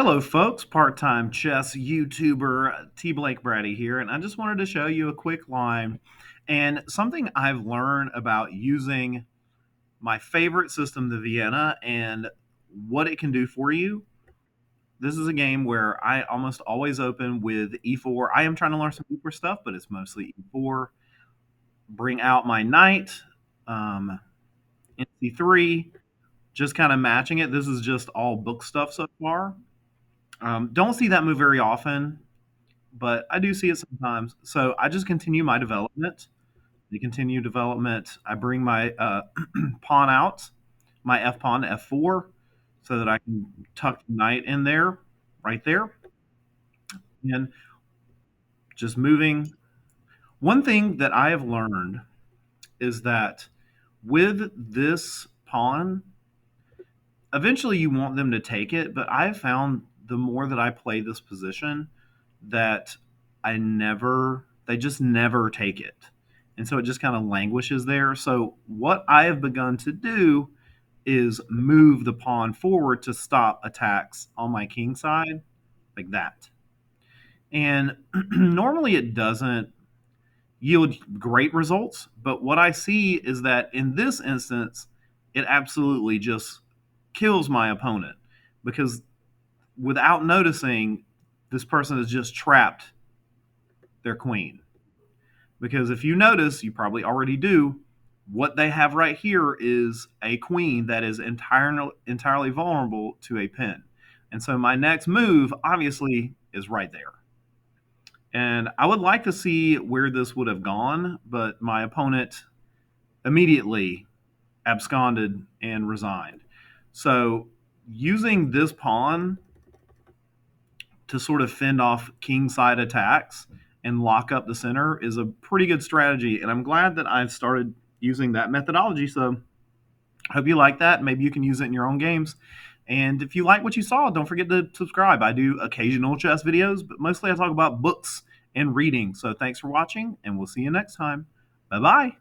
Hello, folks. Part-time chess YouTuber T. Blake Brady here, and I just wanted to show you a quick line and something I've learned about using my favorite system, the Vienna, and what it can do for you. This is a game where I almost always open with e4. I am trying to learn some e4 stuff, but it's mostly e4. Bring out my knight, um, c3, just kind of matching it. This is just all book stuff so far. Don't see that move very often, but I do see it sometimes. So I just continue my development. The continue development. I bring my pawn out, my f pawn to f4, so that I can tuck the knight in there, right there, and just moving. One thing that I have learned is that with this pawn, eventually you want them to take it, but I've found the more that I play this position that they just never take it. And so it just kind of languishes there. So what I have begun to do is move the pawn forward to stop attacks on my king side like that. And normally it doesn't yield great results, but what I see is that in this instance, it absolutely just kills my opponent because without noticing, this person has just trapped their queen. Because if you notice, you probably already do, what they have right here is a queen that is entirely vulnerable to a pin. And so my next move, obviously, is right there. And I would like to see where this would have gone, but my opponent immediately absconded and resigned. So using this pawn to sort of fend off king side attacks and lock up the center is a pretty good strategy. And I'm glad that I've started using that methodology. So I hope you like that. Maybe you can use it in your own games. And if you like what you saw, don't forget to subscribe. I do occasional chess videos, but mostly I talk about books and reading. So thanks for watching, and we'll see you next time. Bye-bye.